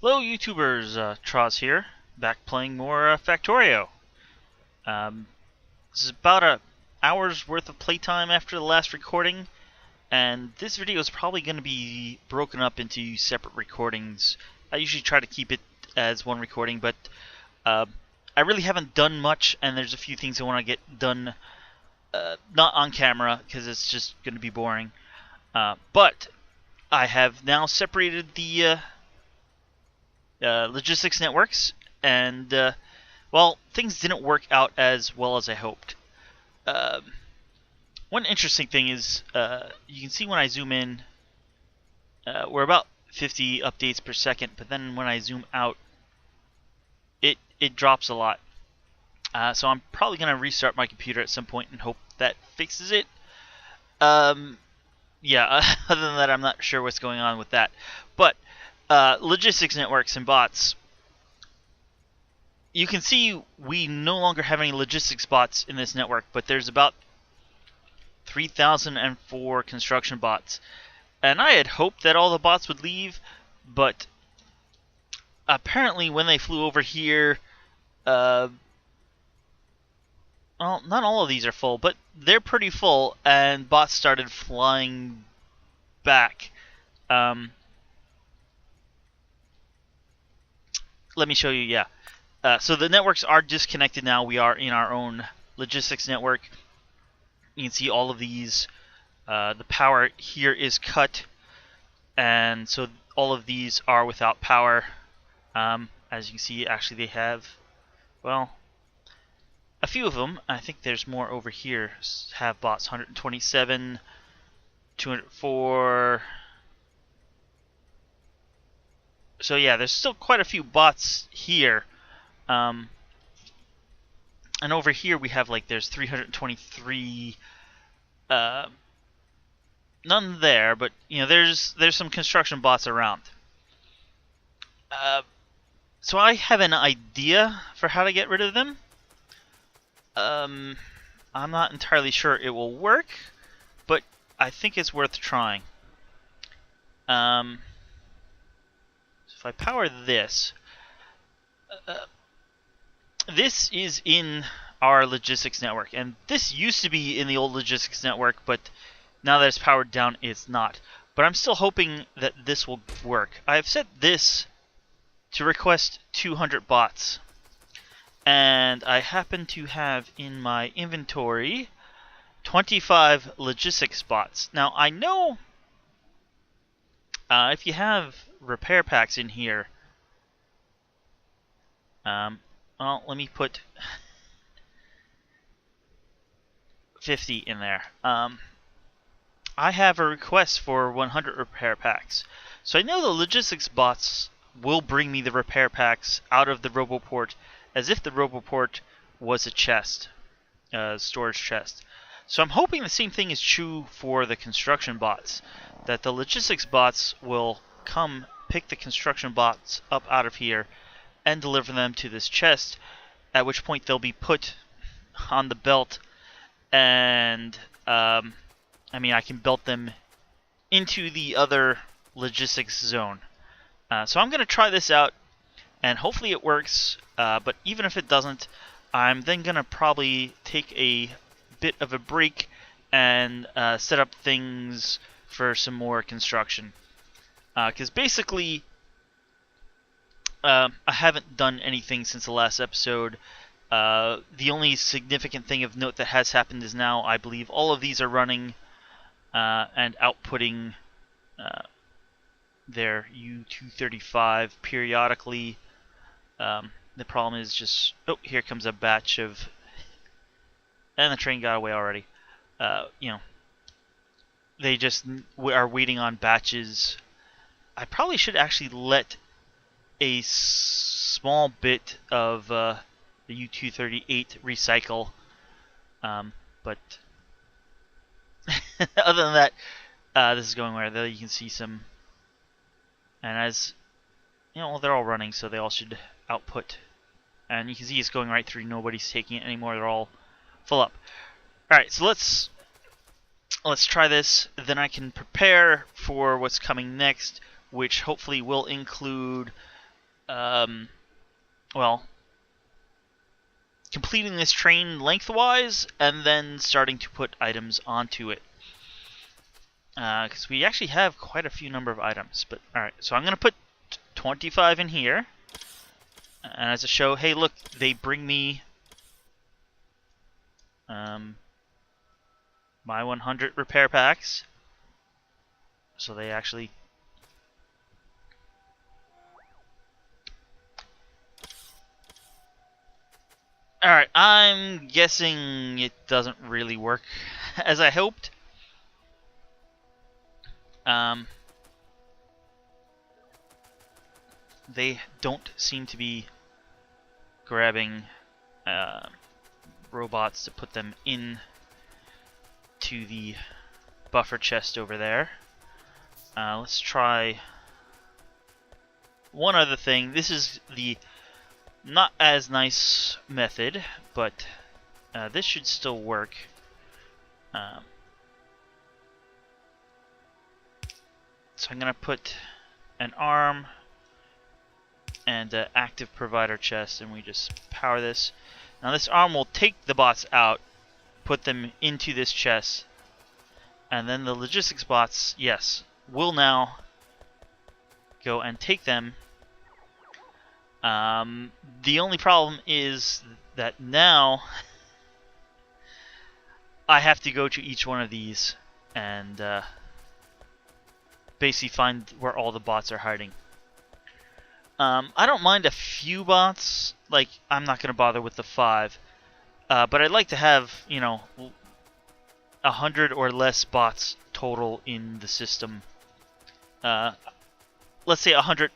Hello YouTubers, Troz here, back playing more Factorio. This is about an hour's worth of playtime after the last recording, and this video is probably going to be broken up into separate recordings. I usually try to keep it as one recording, but I really haven't done much, and there's a few things I want to get done not on camera, because it's just going to be boring. But I have now separated the logistics networks, and well, things didn't work out as well as I hoped. One interesting thing is you can see when I zoom in, we're about 50 updates per second, but then when I zoom out, it drops a lot. So I'm probably going to restart my computer at some point and hope that fixes it. Yeah, other than that, I'm not sure what's going on with that. But logistics networks and bots. You can see we no longer have any logistics bots in this network, but there's about 3,004 construction bots. And I had hoped that all the bots would leave, but apparently when they flew over here, well, not all of these are full, but they're pretty full, and bots started flying back. Let me show you, yeah. So the networks are disconnected now. We are in our own logistics network. You can see all of these. The power here is cut, and so all of these are without power. As you can see, actually they have, well, a few of them. I think there's more over here. Have bots 127, 204. So yeah, there's still quite a few bots here. And over here we have, like, there's 323. None there, but you know, there's some construction bots around. So I have an idea for how to get rid of them. I'm not entirely sure it will work, but I think it's worth trying. So if I power this, this is in our logistics network, and this used to be in the old logistics network, but now that it's powered down, it's not. But I'm still hoping that this will work. I have set this to request 200 bots, and I happen to have in my inventory 25 logistics bots. Now I know if you have repair packs in here, well, let me put 50 in there. I have a request for 100 repair packs. So I know the logistics bots will bring me the repair packs out of the Roboport as if the Roboport was a chest, storage chest. So I'm hoping the same thing is true for the construction bots, that the logistics bots will come pick the construction bots up out of here and deliver them to this chest, at which point they'll be put on the belt, and I mean, I can belt them into the other logistics zone. So I'm going to try this out, and hopefully it works, but even if it doesn't, I'm then going to probably take a bit of a break and set up things for some more construction. Because basically, I haven't done anything since the last episode. The only significant thing of note that has happened is now I believe all of these are running and outputting their U235 periodically. The problem is just, oh, here comes a batch of, and the train got away already. You know, they just are waiting on batches. I probably should actually let a small bit of the U238 recycle, but other than that, this is going where there you can see some, and as you know, they're all running, so they all should output, and you can see it's going right through. Nobody's taking it anymore. They're all full up. All right, so let's try this. Then I can prepare for what's coming next, which hopefully will include well, completing this train lengthwise and then starting to put items onto it. Because we actually have quite a few number of items. But alright, so I'm going to put 25 in here. And as a show, hey look, they bring me my 100 repair packs. So they actually... Alright, I'm guessing it doesn't really work as I hoped. They don't seem to be grabbing robots to put them in to the buffer chest over there. Let's try one other thing. This is the not as nice method, but this should still work. So I'm going to put an arm and an active provider chest, and we just power this. Now this arm will take the bots out, put them into this chest, and then the logistics bots, yes, will now go and take them. The only problem is that now I have to go to each one of these and basically find where all the bots are hiding. I don't mind a few bots, like I'm not going to bother with the 5, but I'd like to have, 100 or less bots total in the system. Let's say 100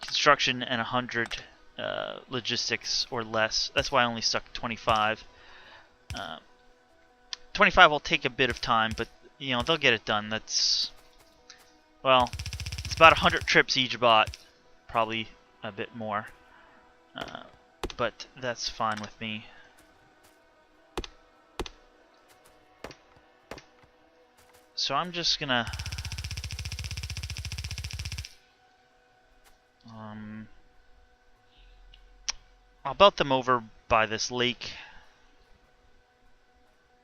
construction and 100 logistics or less. That's why I only stuck 25. 25 will take a bit of time, but they'll get it done. That's, well, it's about 100 trips each bot, probably a bit more, but that's fine with me. So I'm just gonna I'll belt them over by this lake.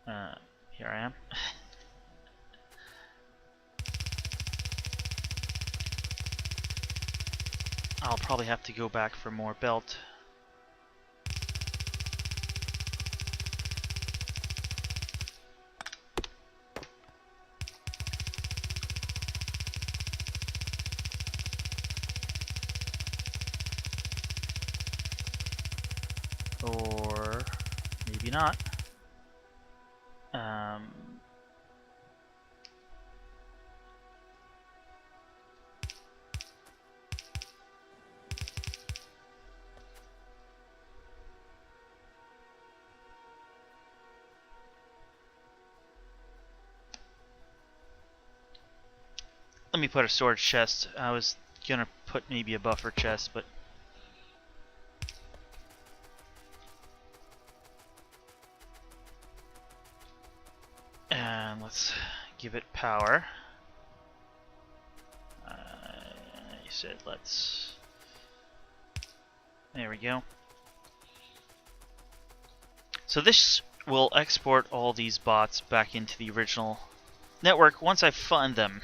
Here I am. I'll probably have to go back for more belt. Or maybe not. Let me put a storage chest. I was gonna put maybe a buffer chest, but and let's give it power. You said let's. There we go. So this will export all these bots back into the original network once I fund them.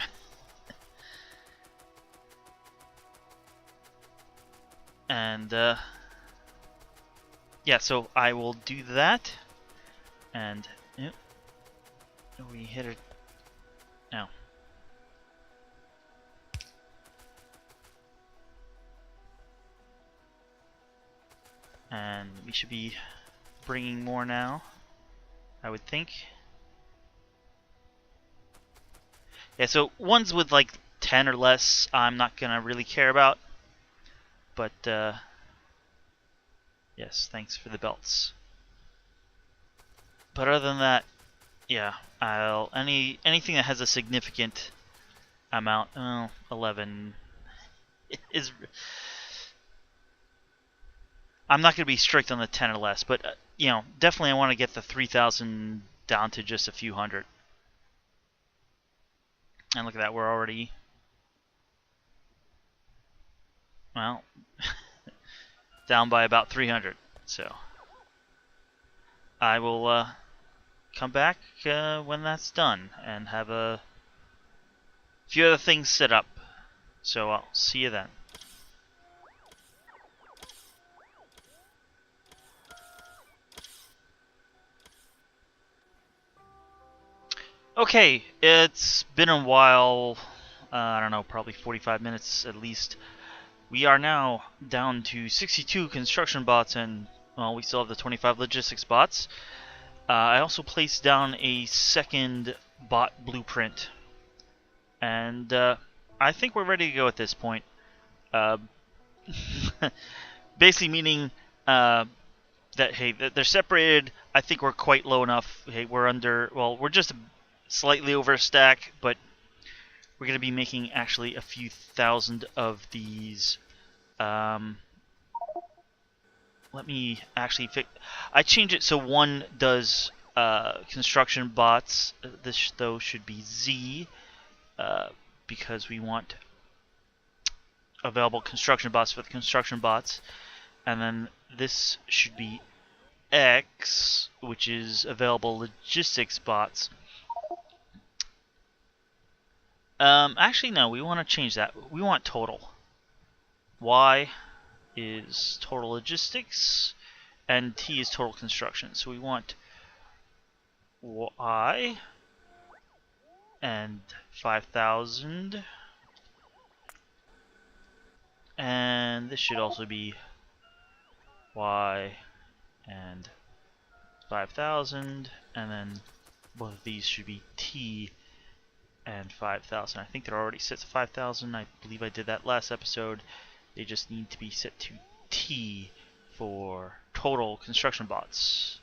And yeah, so I will do that. And we hit it now. And we should be bringing more now, I would think. Yeah, so ones with like 10 or less I'm not gonna really care about. But yes, thanks for the belts. But other than that, yeah, anything that has a significant amount, 11 is. I'm not going to be strict on the 10 or less, but definitely I want to get the 3,000 down to just a few hundred. And look at that, we're already well, down by about 300. So I will come back when that's done and have a few other things set up. So I'll see you then. Okay, it's been a while. I don't know, probably 45 minutes at least. We are now down to 62 construction bots, and well, we still have the 25 logistics bots. I also placed down a second bot blueprint, and I think we're ready to go at this point. Uh, basically meaning that hey, they're separated. I think we're quite low enough. Hey, we're under. Well, we're just slightly over a stack, but we're going to be making actually a few thousand of these. Let me actually fix. I changed it so one does construction bots. This though should be Z because we want available construction bots for the construction bots, and then this should be X, which is available logistics bots. Actually, no, we want to change that. We want total. Y is total logistics, and T is total construction. So we want Y and 5,000, and this should also be Y and 5,000, and then both of these should be T and 5,000. I think they're already set to 5,000. I believe I did that last episode. They just need to be set to T for total construction bots.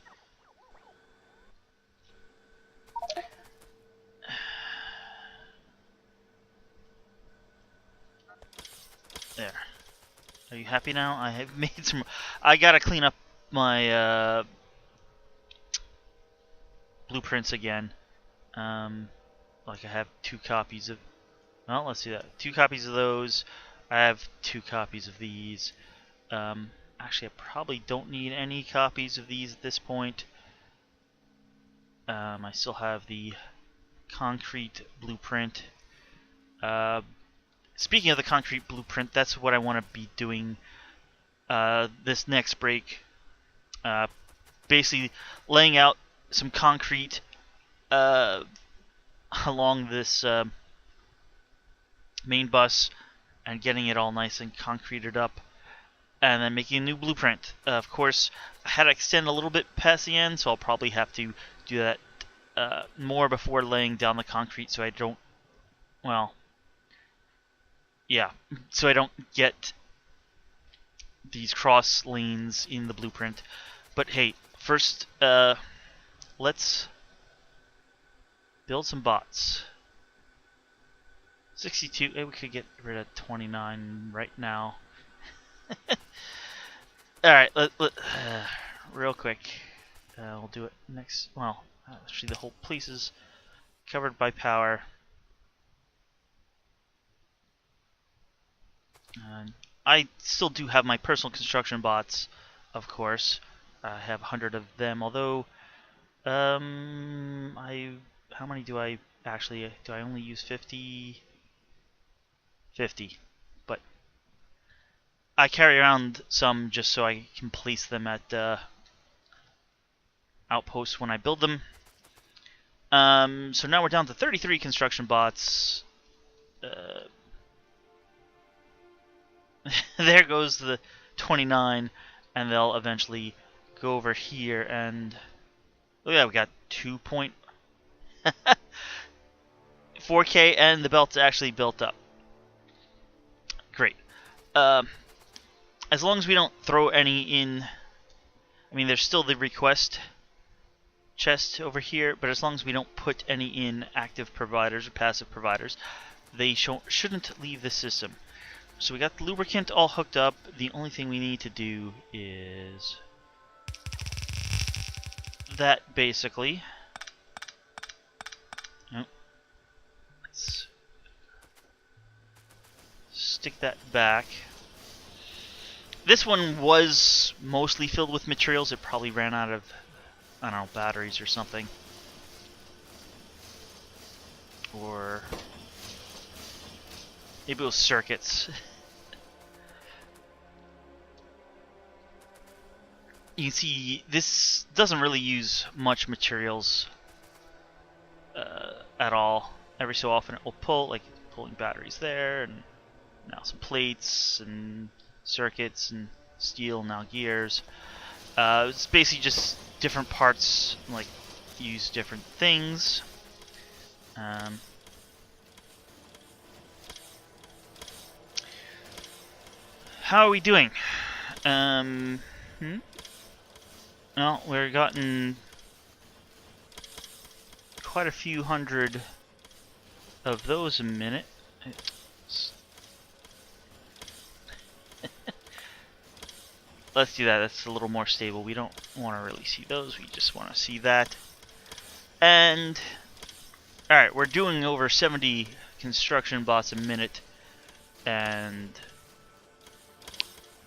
There. Are you happy now? I have made some. I gotta clean up my blueprints again. Like I have 2 copies of. Well, let's see that. 2 copies of those. I have 2 copies of these. Actually, I probably don't need any copies of these at this point. I still have the concrete blueprint. Speaking of the concrete blueprint, that's what I want to be doing this next break. Basically, laying out some concrete along this main bus and getting it all nice and concreted up, and then making a new blueprint. Of course, I had to extend a little bit past the end, so I'll probably have to do that more before laying down the concrete, so I don't, well, yeah, so I don't get these cross lanes in the blueprint. But hey, first, let's build some bots. 62, we could get rid of 29 right now. Alright, real quick. We'll do it next. Well, actually, the whole place is covered by power. I still do have my personal construction bots, of course. I have 100 of them, although, how many do I actually, do I only use 50? 50. But I carry around some just so I can place them at outposts when I build them. So now we're down to 33 construction bots. There goes the 29, and they'll eventually go over here, and look at that, we got 2.4K, and the belt's actually built up. Great. As long as we don't throw any in, I mean, there's still the request chest over here, but as long as we don't put any in active providers or passive providers, they shouldn't leave the system. So we got the lubricant all hooked up. The only thing we need to do is that, basically. Oh. Let's stick that back. This one was mostly filled with materials. It probably ran out of, I don't know, batteries or something. Or maybe it was circuits. You can see this doesn't really use much materials at all. Every so often it will pull, like pulling batteries there, and now some plates and circuits and steel, now gears. It's basically just different parts, like use different things. How are we doing? Well, we're gotten quite a few hundred of those a minute. Let's do that. That's a little more stable. We don't want to really see those. We just want to see that. And alright, we're doing over 70 construction bots a minute. And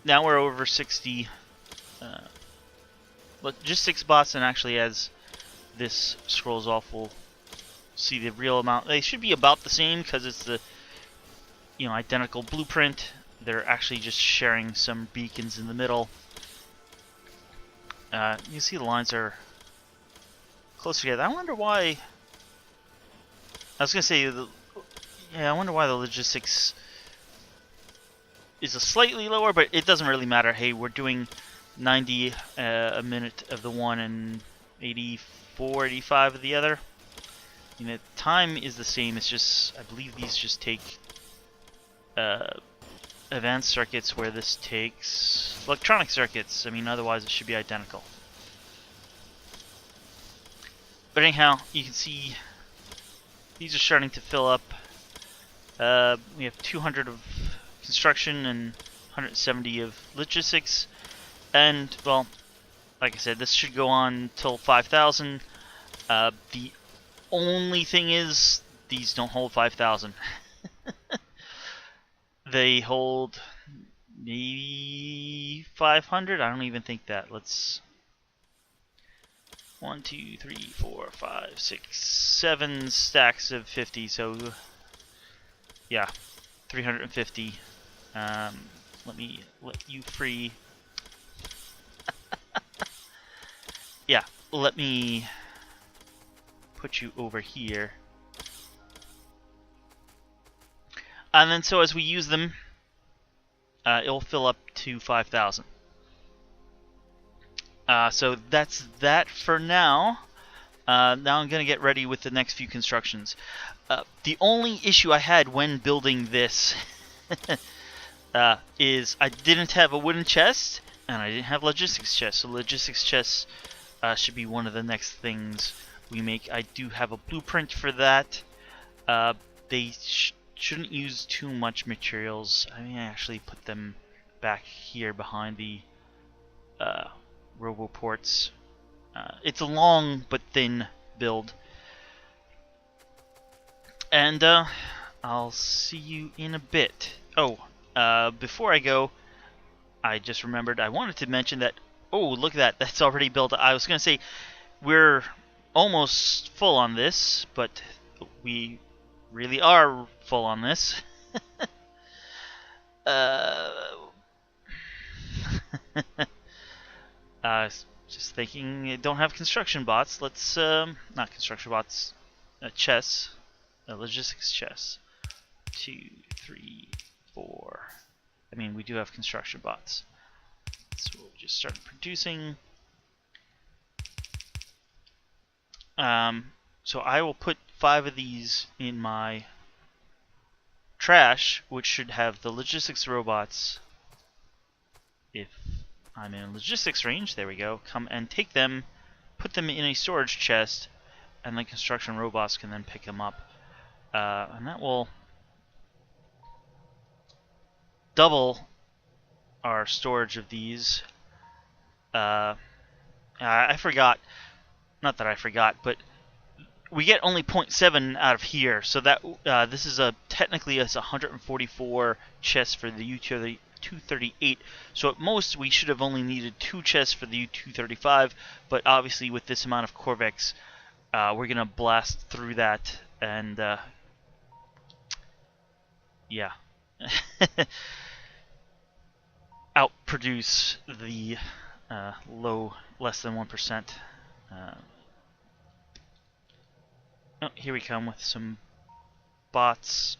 now we're over 60 logistics bots, and actually as this scrolls off we'll see the real amount. They should be about the same because it's the identical blueprint. They're actually just sharing some beacons in the middle. You see the lines are close together. I wonder why. I was gonna say I wonder why the logistics is a slightly lower, but it doesn't really matter. Hey, we're doing 90 a minute of the one and 84, 85 of the other. The time is the same. It's just, I believe these just take advanced circuits, where this takes electronic circuits. I mean, otherwise it should be identical. But anyhow, you can see these are starting to fill up. We have 200 of construction and 170 of logistics. And, well, like I said, this should go on till 5,000. The only thing is, these don't hold 5,000. They hold maybe 500. I don't even think that. Let's 1, 2, 3, 4, 5, 6, 7 stacks of 50. So yeah, 350. Let me let you free. Yeah, let me put you over here. And then so as we use them, it'll fill up to 5,000. So that's that for now. Now I'm going to get ready with the next few constructions. The only issue I had when building this is I didn't have a wooden chest, and I didn't have logistics chest. So logistics chests should be one of the next things we make. I do have a blueprint for that. They shouldn't use too much materials. I mean, I actually put them back here behind the roboports. It's a long but thin build. And I'll see you in a bit. Oh, before I go, I just remembered I wanted to mention that, oh, look at that, that's already built. I was going to say, we're almost full on this, but we really are full on this. Just thinking, I don't have construction bots. Let's, not construction bots, chests, logistics chests. 2, 3, 4. I mean, we do have construction bots. So we'll just start producing. So I will put 5 of these in my trash, which should have the logistics robots. If I'm in logistics range, there we go, come and take them, put them in a storage chest, and the construction robots can then pick them up. And that will double our storage of these. I forgot, not that I forgot, but we get only 0.7 out of here, so that this is technically it's 144 chests for the 238. So at most, we should have only needed 2 chests for the U-235, but obviously with this amount of Corvex, we're going to blast through that, and yeah. Outproduce the less than 1%. Oh, here we come with some bots.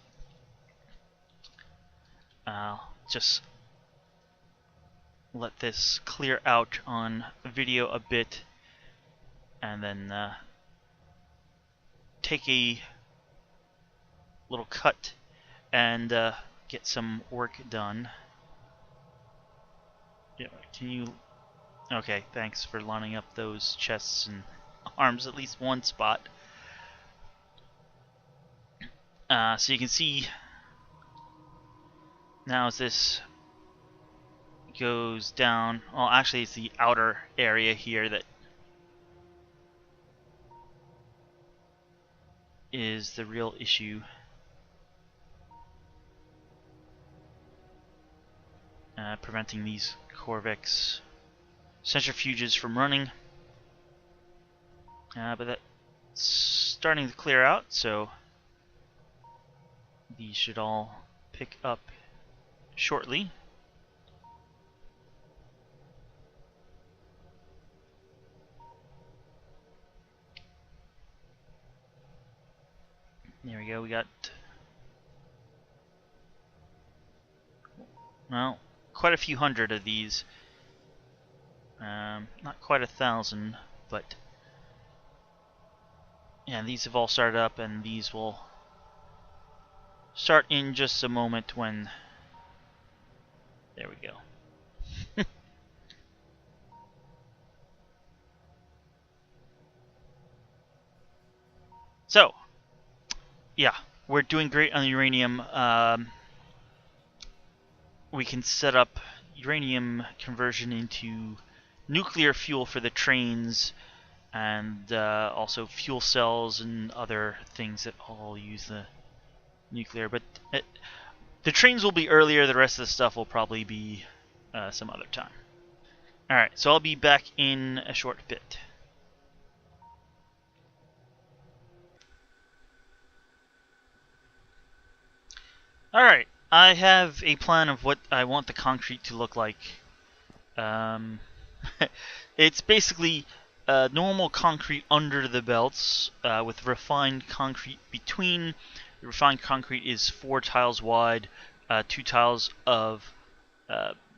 Just let this clear out on video a bit, and then take a little cut and get some work done. Yeah, can you? Okay, thanks for lining up those chests and arms at least one spot. So you can see now as this goes down, well actually it's the outer area here that is the real issue. Preventing these Corvex centrifuges from running. But that's starting to clear out, so these should all pick up shortly. There we go, we got, well, quite a few hundred of these. Not quite 1,000, but yeah, these have all started up, and these will start in just a moment when, there we go. So, yeah, we're doing great on the uranium. We can set up uranium conversion into nuclear fuel for the trains, and also fuel cells and other things that all use the nuclear. But the trains will be earlier, the rest of the stuff will probably be some other time. Alright, so I'll be back in a short bit. Alright, I have a plan of what I want the concrete to look like. It's basically normal concrete under the belts with refined concrete between. The refined concrete is 4 tiles wide, 2 tiles of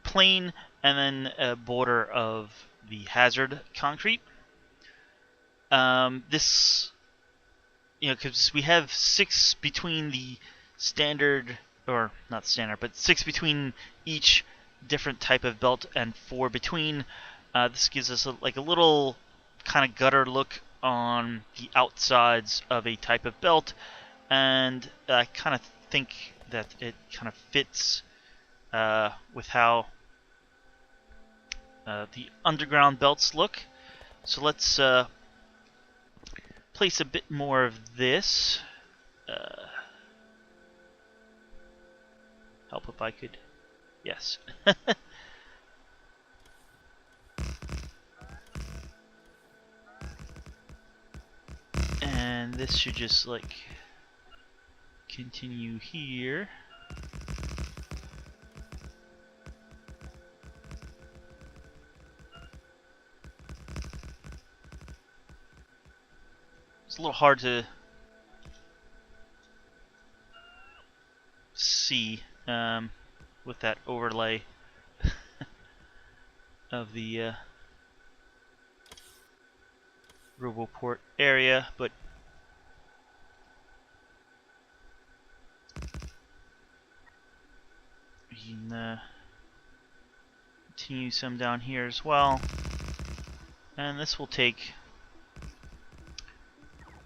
plain, and then a border of the hazard concrete. This, because we have 6 between the standard, or not standard, but 6 between each different type of belt and 4 between. This gives us a little kind of gutter look on the outsides of a type of belt, and I kind of think that it kind of fits with how the underground belts look. So let's place a bit more of this. Help if I could. Yes. And this should just continue here. It's a little hard to see with that overlay of the RoboPort area, but we can continue some down here as well, and this will take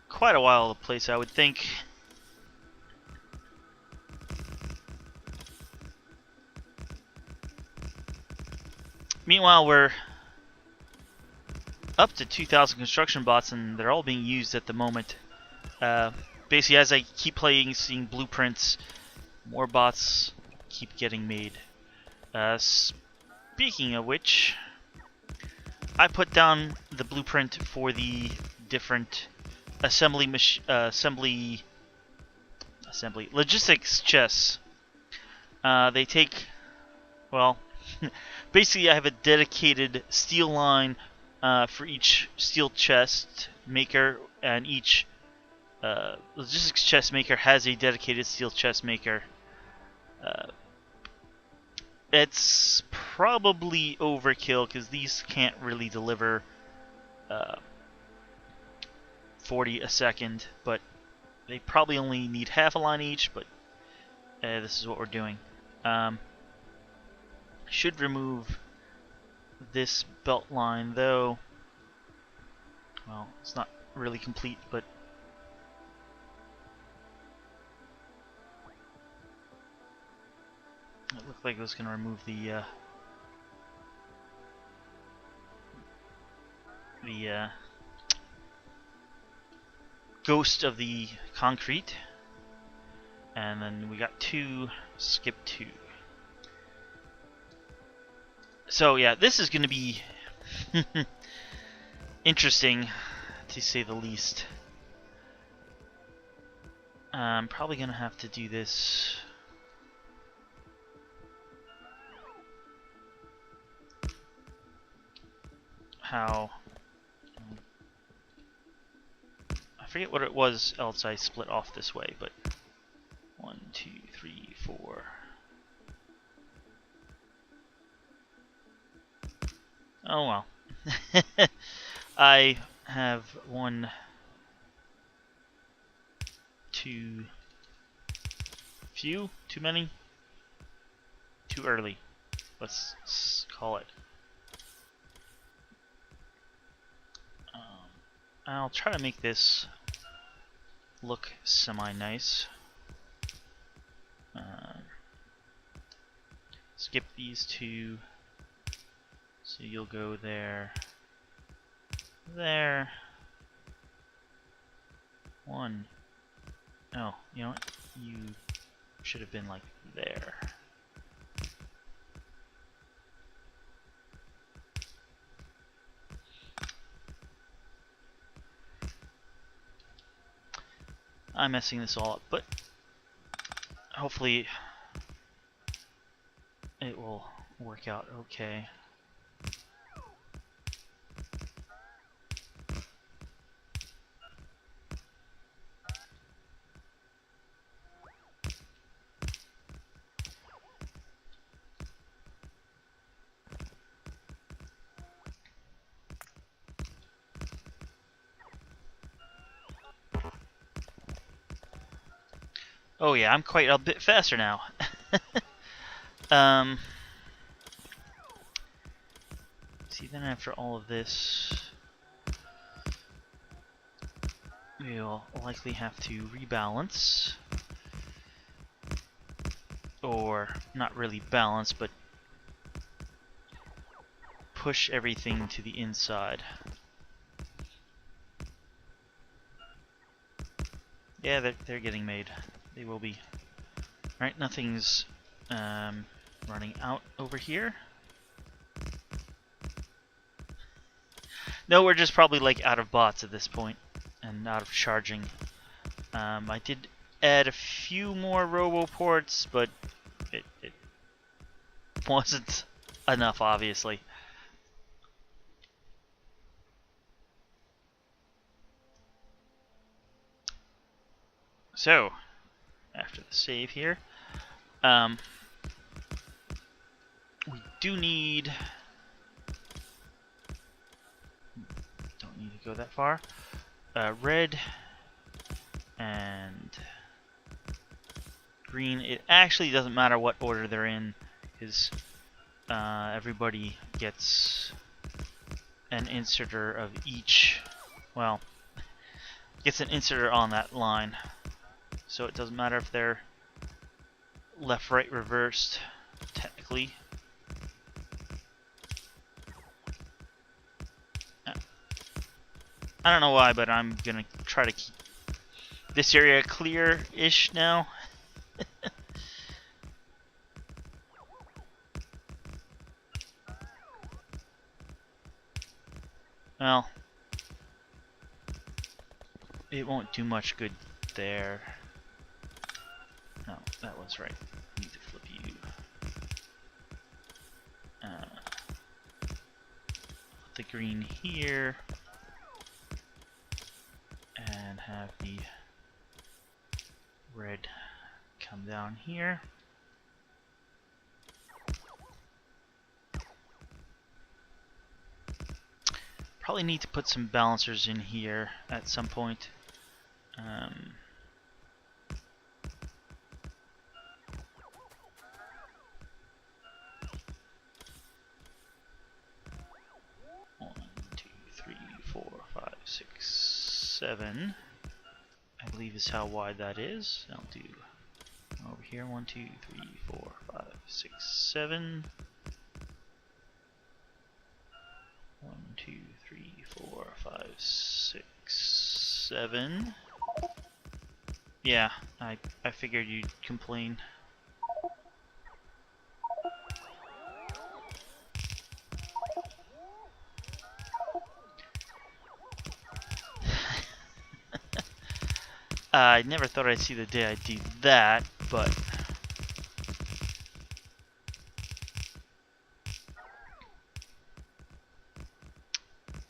quite a while to place, I would think. Meanwhile, we're up to 2,000 construction bots, and they're all being used at the moment. Basically, as I keep playing, seeing blueprints, more bots keep getting made. Speaking of which, I put down the blueprint for the different assembly logistics chests. They take, well, basically I have a dedicated steel line for each steel chest maker, and each logistics chest maker has a dedicated steel chest maker. It's probably overkill because these can't really deliver 40 a second, but they probably only need half a line each, but this is what we're doing. Should remove this belt line though. Well, it's not really complete, but it looked like it was going to remove the ghost of the concrete. And then we got 2, skip 2. So yeah, this is going to be interesting, to say the least. I'm probably going to have to do this how... I forget what it was else I split off this way, but 1, 2, 3, 4. Oh well. I have 1, 2, few, too many, too early. Let's call it. I'll try to make this look semi-nice. Skip these 2, so you'll go there, there, 1. Oh, you know what? You should have been like there. I'm messing this all up, but hopefully it will work out okay. Oh yeah, I'm quite a bit faster now. See, then after all of this, we'll likely have to rebalance. Or, not really balance, but push everything to the inside. Yeah, they're getting made. They will be. Right, nothing's running out over here. No, we're just probably like out of bots at this point and out of charging. I did add a few more roboports, but it wasn't enough, obviously. So, after the save here, we do need... Don't need to go that far. Red and green. It actually doesn't matter what order they're in, because everybody gets an inserter of each. Well, gets an inserter on that line, so it doesn't matter if they're left, right, reversed, technically. I don't know why, but I'm gonna try to keep this area clear-ish now. Well, it won't do much good there. No, that was right. Need to flip you. Put the green here. And have the red come down here. Probably need to put some balancers in here at some point. 1, 2, 3, 4, 5, 6, 7. I believe is how wide that is. I'll do over here 1, 2, 3, 4, 5, 6, 7. 1, 2, 3, 4, 5, 6, 7. Yeah, I figured you'd complain. I never thought I'd see the day I'd do that, but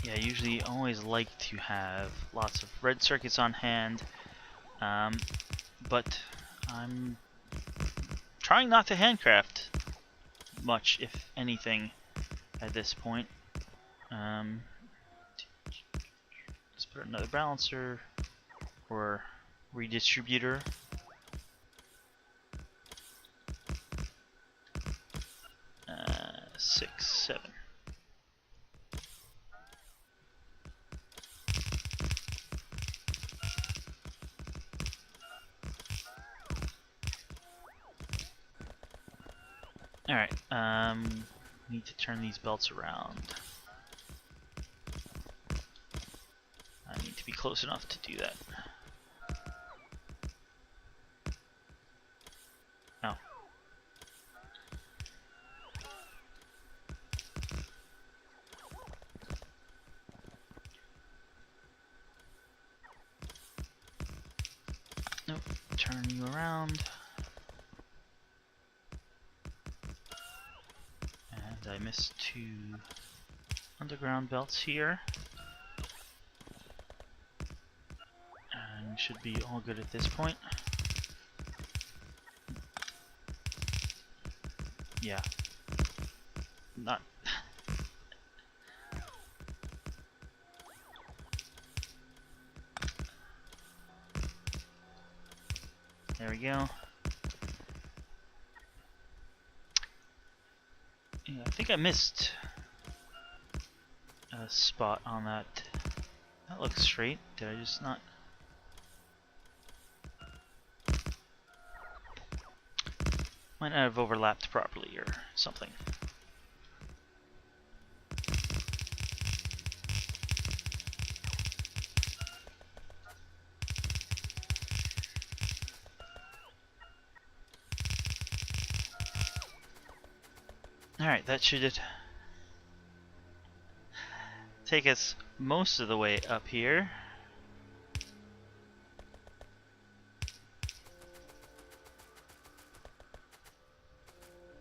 yeah, I usually always like to have lots of red circuits on hand, but I'm trying not to handcraft much, if anything, at this point. Let's put another balancer or redistributor. Uh, 6, 7. Alright, need to turn these belts around. I need to be close enough to do that. Oh. Nope, turn you around. And I missed 2 underground belts here. And should be all good at this point. Yeah. Not... There we go. Yeah, I think I missed a spot on that. That looks straight. Did I just not... Might not have overlapped properly or something. Alright, that should take us most of the way up here.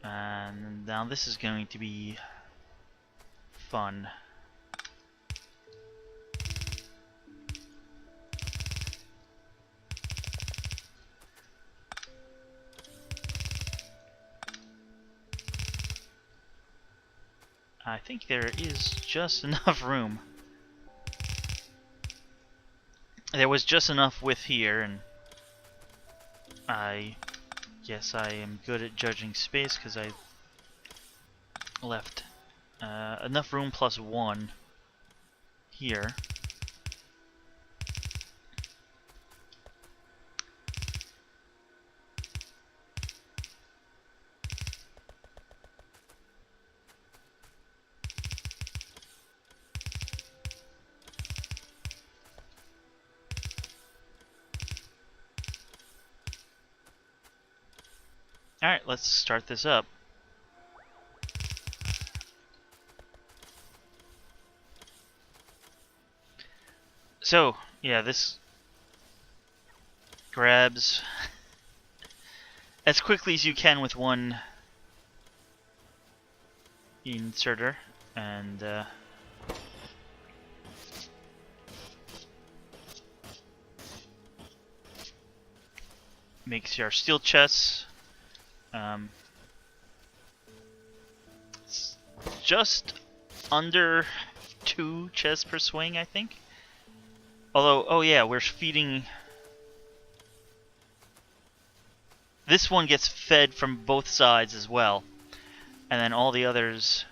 And now this is going to be fun. I think there is just enough room. There was just enough width here, and I guess I am good at judging space because I left enough room plus 1 here. Alright, let's start this up. So, yeah, this grabs as quickly as you can with one inserter, and makes your steel chests. It's just under 2 chests per swing, I think. Although, oh yeah, we're feeding. This one gets fed from both sides as well, and then all the others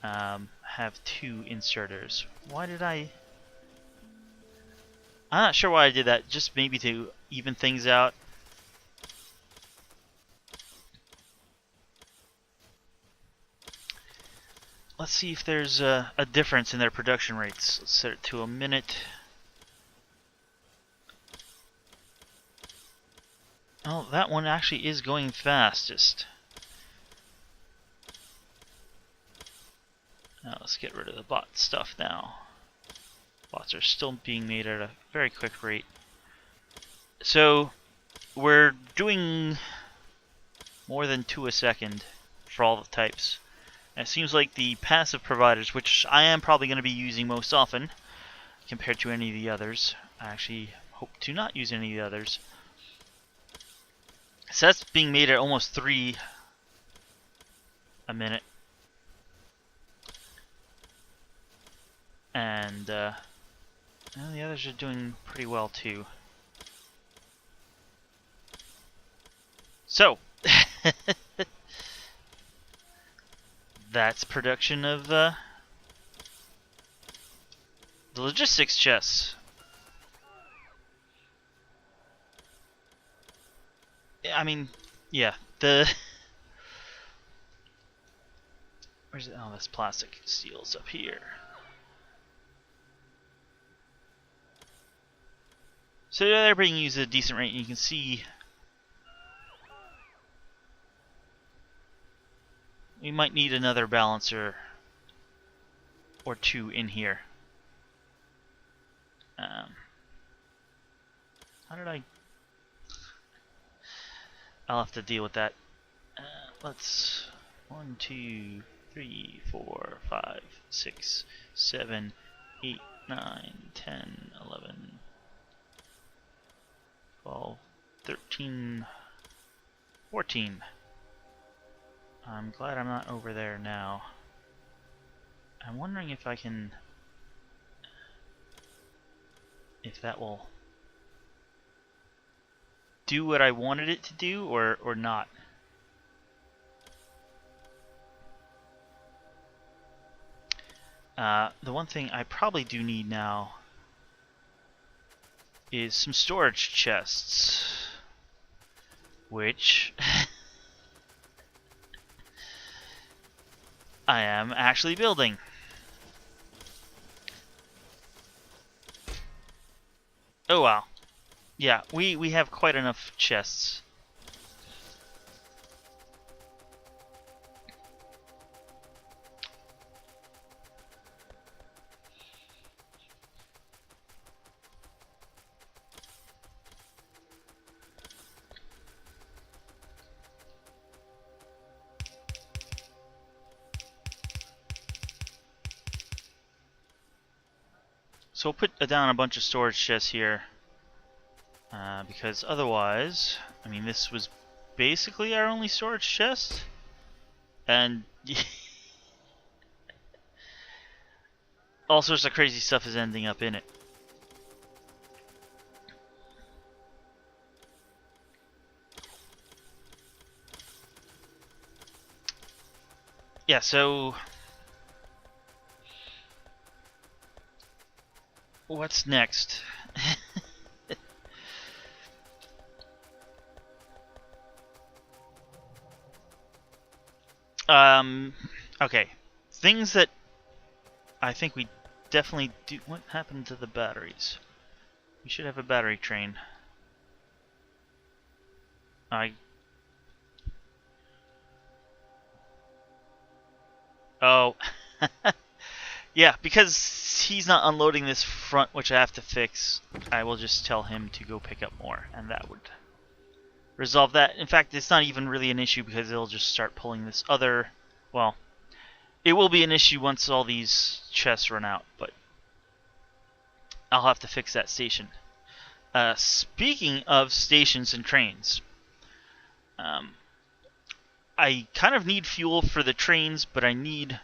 have 2 inserters. Why did I? I'm not sure why I did that. Just maybe to even things out. Let's see if there's a difference in their production rates. Let's set it to a minute. Oh, that one actually is going fastest. Now let's get rid of the bot stuff now. Bots are still being made at a very quick rate. So we're doing more than 2 a second for all the types. And it seems like the passive providers, which I am probably going to be using most often compared to any of the others. I actually hope to not use any of the others. So that's being made at almost 3 a minute. And the others are doing pretty well too. So, that's production of the logistics chests. I mean, yeah, where's it? Oh, that's plastic. Steel's up here. So they're being used at a decent rate, and you can see we might need another balancer or 2 in here. How did I? I'll have to deal with that. Let's 1, 2, 3, 4, 5, 6, 7, 8, 9, 10, 11, 12, 13, 14. I'm glad I'm not over there now. I'm wondering if I can, if that will do what I wanted it to do or not. The one thing I probably do need now is some storage chests, which I am actually building. Oh wow. Yeah, we have quite enough chests. So we'll put down a bunch of storage chests here, because otherwise, I mean, this was basically our only storage chest, and all sorts of crazy stuff is ending up in it. Yeah, so what's next? Okay. Things that I think we definitely do. What happened to the batteries? We should have a battery train. Oh. Yeah, because since he's not unloading this front, which I have to fix, I will just tell him to go pick up more, and that would resolve that. In fact, it's not even really an issue because it'll just start pulling this other... Well, it will be an issue once all these chests run out, but I'll have to fix that station. Speaking of stations and trains, I kind of need fuel for the trains, but I need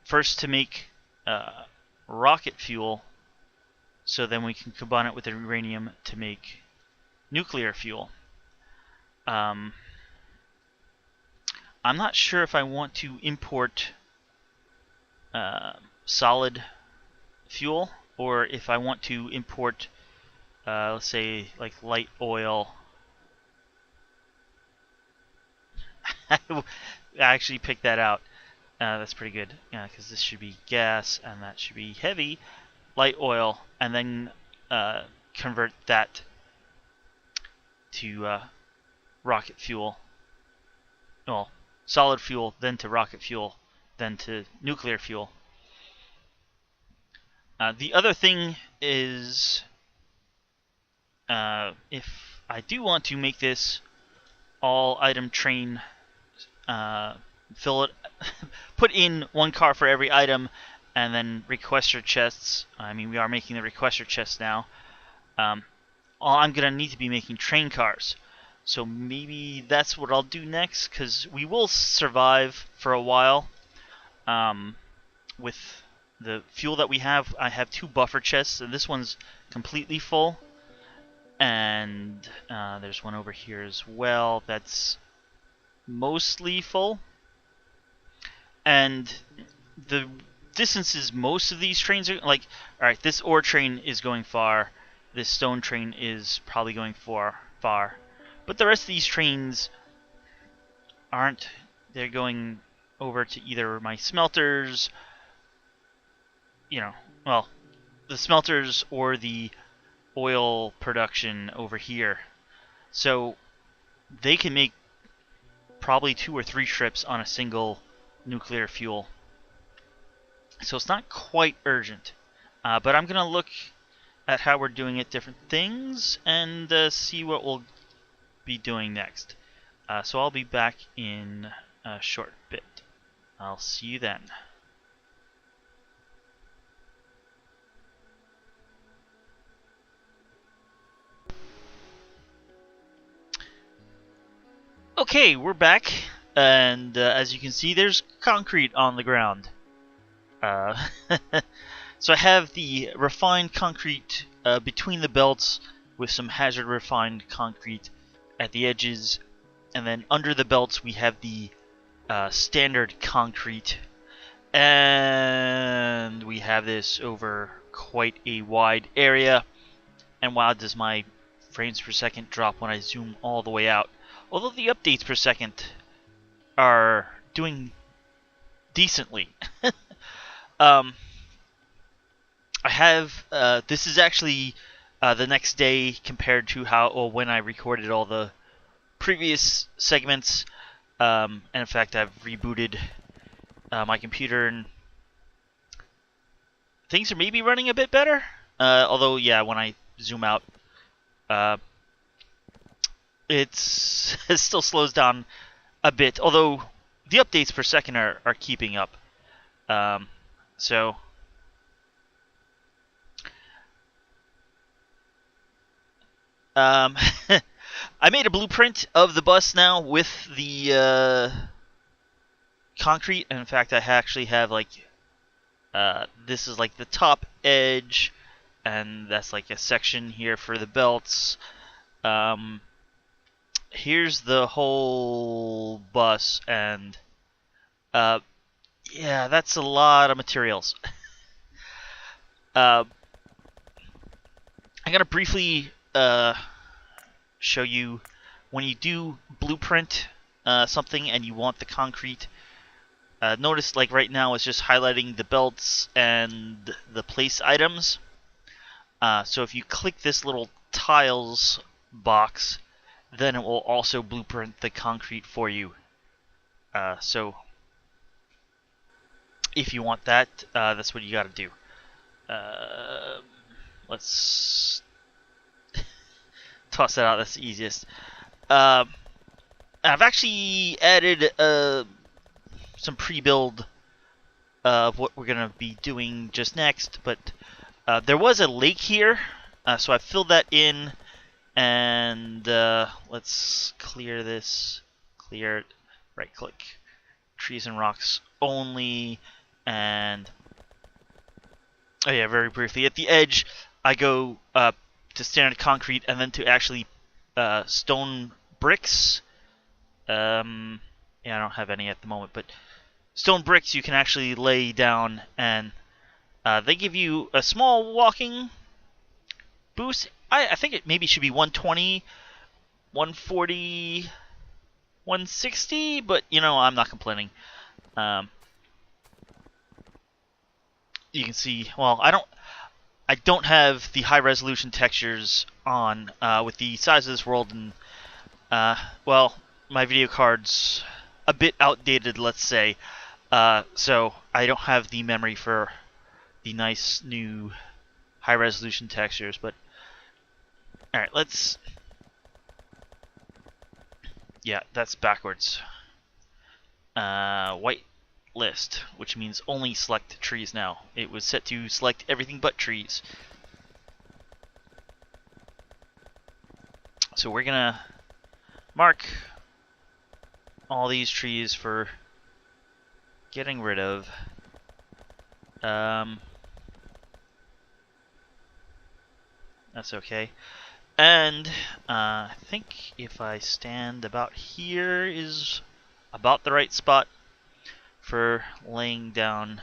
first to make rocket fuel, so then we can combine it with the uranium to make nuclear fuel. I'm not sure if I want to import solid fuel, or if I want to import, let's say, like light oil. I actually picked that out. That's pretty good, because this should be gas, and that should be heavy, light oil, and then convert that to rocket fuel. Well, solid fuel, then to rocket fuel, then to nuclear fuel. The other thing is, if I do want to make this all item train, fill it, put in one car for every item, and then requester chests. I mean, we are making the requester chests now. I'm gonna need to be making train cars, so maybe that's what I'll do next, because we will survive for a while with the fuel that we have. I have 2 buffer chests, and this one's completely full, and there's one over here as well that's mostly full. And the distances most of these trains are, like, alright, this ore train is going far, this stone train is probably going far, but the rest of these trains aren't. They're going over to either my smelters, well, the smelters or the oil production over here. So they can make probably 2 or 3 trips on a single nuclear fuel. So it's not quite urgent. But I'm going to look at how we're doing at different things and see what we'll be doing next. So I'll be back in a short bit. I'll see you then. Okay, we're back, and as you can see, there's concrete on the ground. So I have the refined concrete between the belts with some hazard refined concrete at the edges, and then under the belts we have the standard concrete, and we have this over quite a wide area. And wow, does my frames per second drop when I zoom all the way out. Although the updates per second are doing decently. I have, this is actually the next day compared to when I recorded all the previous segments. And in fact, I've rebooted my computer, and things are maybe running a bit better. Although, yeah, when I zoom out, it still slows down a bit, although the updates per second are keeping up. So I made a blueprint of the bus now with the concrete, and in fact I actually have like this is like the top edge, and that's like a section here for the belts. Here's the whole bus, and yeah, that's a lot of materials. I'm gonna briefly show you when you do blueprint something and you want the concrete. Notice, like right now, it's just highlighting the belts and the place items. So if you click this little tiles box, then it will also blueprint the concrete for you. So if you want that, that's what you got to do. Let's toss that out. That's the easiest. I've actually added some pre-build of what we're gonna be doing just next, but there was a lake here, so I filled that in, and let's clear this. Clear it. Right-click. Trees and rocks only, and oh yeah, very briefly at the edge, I go to standard concrete and then to actually stone bricks. Yeah, I don't have any at the moment, but stone bricks you can actually lay down, and they give you a small walking boost. I think it maybe should be 120, 140, 160, but you know, I'm not complaining. You can see, well, I don't have the high resolution textures on with the size of this world, and well, my video card's a bit outdated, let's say, so I don't have the memory for the nice new high resolution textures. But all right, let's. Yeah, that's backwards. White list, which means only select trees now. It was set to select everything but trees. So we're gonna mark all these trees for getting rid of. That's okay. And I think if I stand about here is about the right spot for laying down.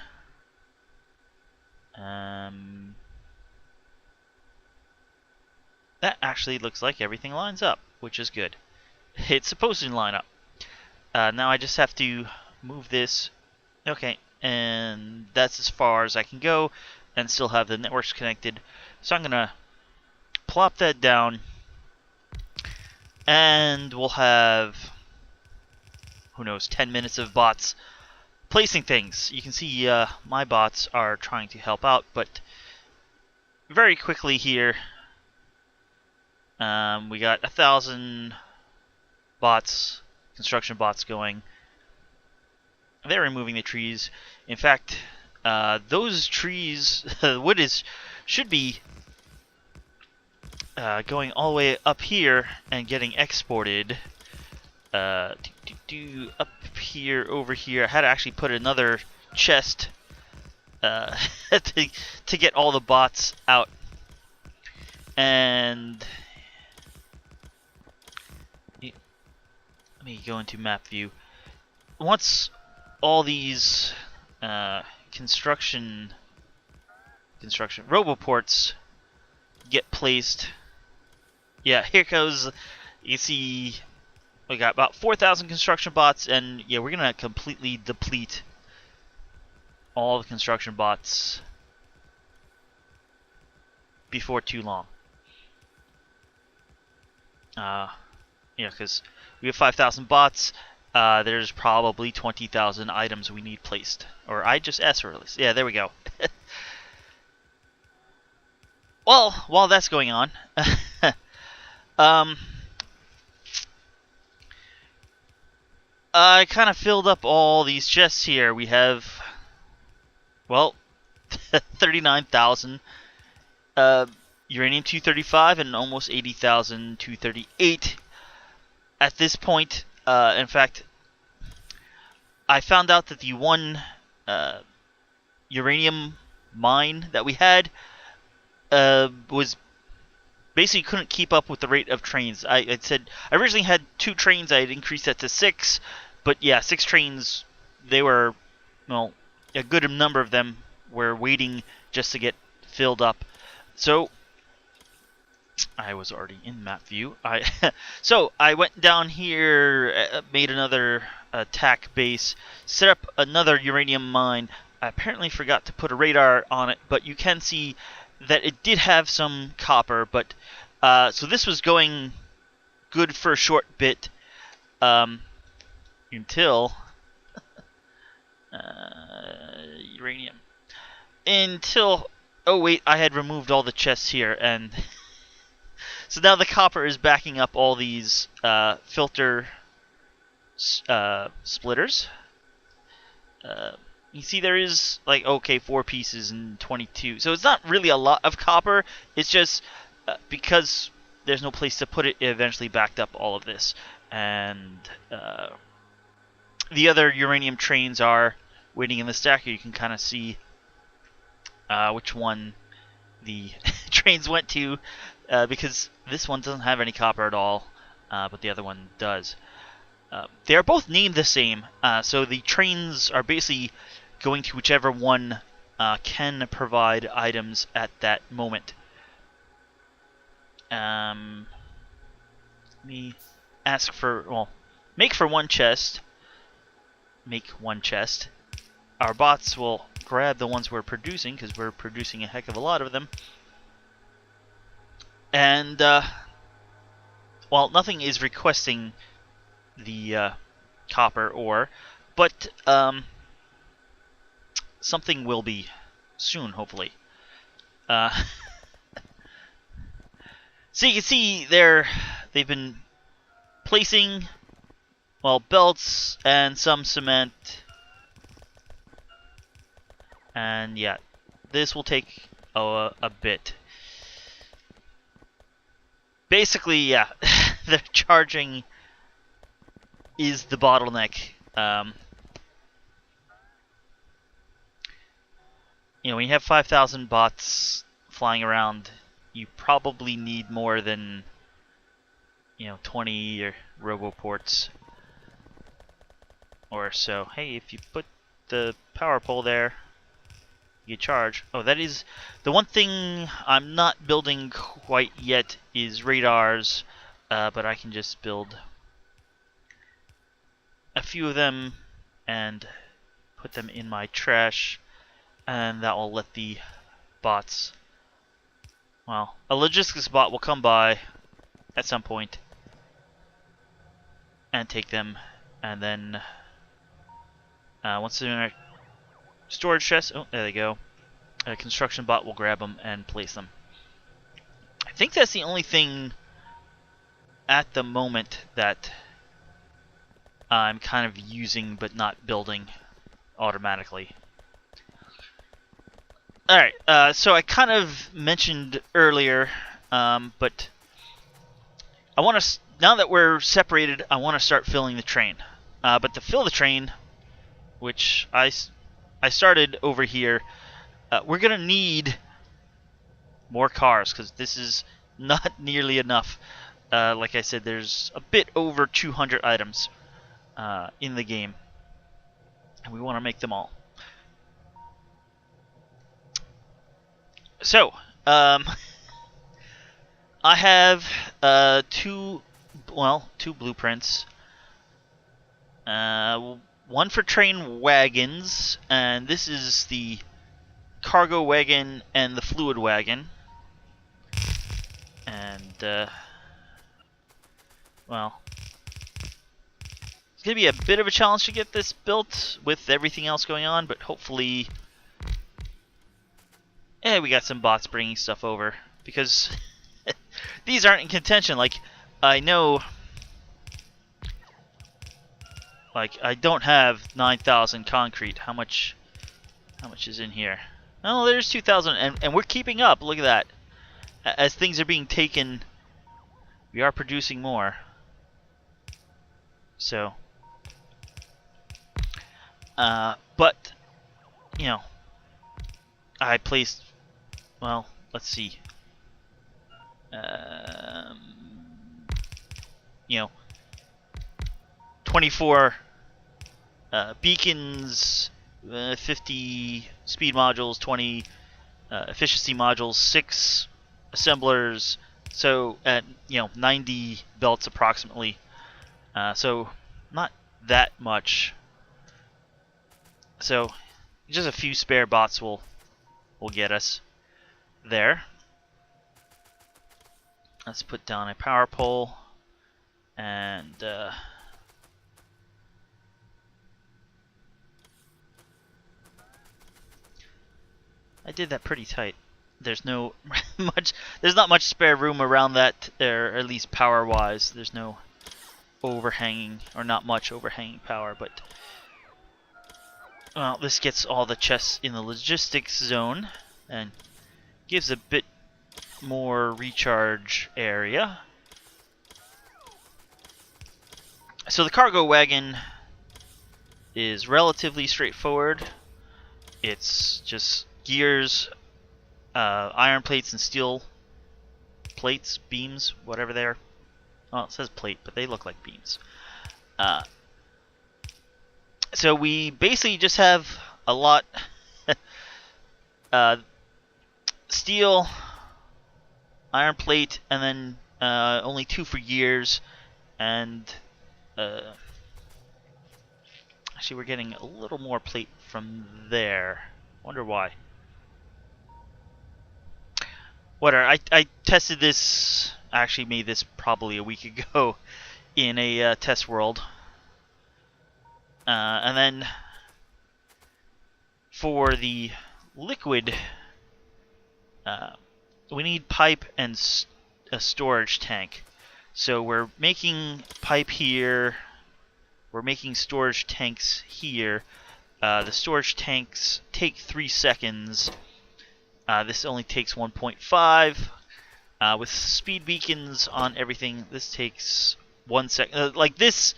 That actually looks like everything lines up, which is good. It's supposed to line up. Now I just have to move this. Okay, and that's as far as I can go and still have the networks connected. So I'm going to plop that down, and we'll have, who knows, 10 minutes of bots placing things. You can see my bots are trying to help out, but very quickly here, we got 1,000 bots, construction bots going. They're removing the trees. In fact, those trees, the wood should be going all the way up here and getting exported. Up here, over here. I had to actually put another chest to get all the bots out. And let me go into map view. Once all these construction roboports get placed, yeah, here goes. You see, we got about 4,000 construction bots, and yeah, we're gonna completely deplete all the construction bots before too long. Yeah, because we have 5,000 bots. There's probably 20,000 items we need placed. Or I just S-release. Yeah, there we go. Well, while that's going on, I kind of filled up all these chests here. We have, well, 39,000 uranium-235 and almost 80,000 238. At this point, in fact, I found out that the one uranium mine that we had was basically couldn't keep up with the rate of trains. I said I originally had 2 trains. I had increased that to 6, but yeah, 6 trains. They were, well, a good number of them were waiting just to get filled up. So I was already in map view. So I went down here, made another attack base, set up another uranium mine. I apparently forgot to put a radar on it, but you can see that it did have some copper. But so this was going good for a short bit until Uranium. Until... Oh wait, I had removed all the chests here, and... So now the copper is backing up all these filter splitters. You see there is, like, okay, 4 pieces and 22. So it's not really a lot of copper. It's just because there's no place to put it, it eventually backed up all of this. And the other uranium trains are waiting in the stacker. You can kind of see which one the trains went to, because this one doesn't have any copper at all, but the other one does. They are both named the same, so the trains are basically going to whichever one can provide items at that moment. Let me ask for, well, make for one chest. Make one chest. Our bots will grab the ones we're producing, because we're producing a heck of a lot of them. And, well, nothing is requesting the copper ore, but something will be soon, hopefully. So you can see they've been placing, well, belts and some cement, and yeah, this will take a bit. Basically, yeah, the charging is the bottleneck. You know, when you have 5,000 bots flying around, you probably need more than, 20 roboports or so. Hey, if you put the power pole there, you charge. Oh, that is the one thing I'm not building quite yet is radars, but I can just build a few of them and put them in my trash, and that will let the bots, well, a logistics bot will come by at some point and take them, and then once they're in our storage chest, oh, there they go, a construction bot will grab them and place them. I think that's the only thing at the moment that I'm kind of using but not building automatically. Alright, so I kind of mentioned earlier, but I want to, now that we're separated, I want to start filling the train. But to fill the train, which I started over here, we're going to need more cars, because this is not nearly enough. Like I said, there's a bit over 200 items in the game, and we want to make them all. So, I have two blueprints. One for train wagons, and this is the cargo wagon and the fluid wagon. And, well, it's going to be a bit of a challenge to get this built with everything else going on, but hopefully... we got some bots bringing stuff over, because these aren't in contention. Like, I know... Like, I don't have 9,000 concrete. How much is in here? Oh, there's 2,000, and we're keeping up. Look at that. As things are being taken, we are producing more. So, but, I placed, well, let's see. 24 beacons, 50 speed modules, 20 efficiency modules, 6 assemblers, so at 90 belts approximately. So not that much. So just a few spare bots will get us there. Let's put down a power pole and I did that pretty tight. There's no there's not much spare room around that, or at least power-wise. There's no overhanging, or not much overhanging power, but well, this gets all the chests in the logistics zone and gives a bit more recharge area. So the cargo wagon is relatively straightforward. It's just gears, iron plates and steel plates, beams, whatever they are. Well, it says plate, but they look like beams. So we basically just have a lot steel, iron plate, and then only 2 for gears, and actually we're getting a little more plate from there. Wonder why. Whatever, I tested this, I actually made this probably a week ago in a test world. And then for the liquid, we need pipe and a storage tank. So we're making pipe here, we're making storage tanks here. The storage tanks take 3 seconds. This only takes 1.5. With speed beacons on everything, this takes 1 second. Like this,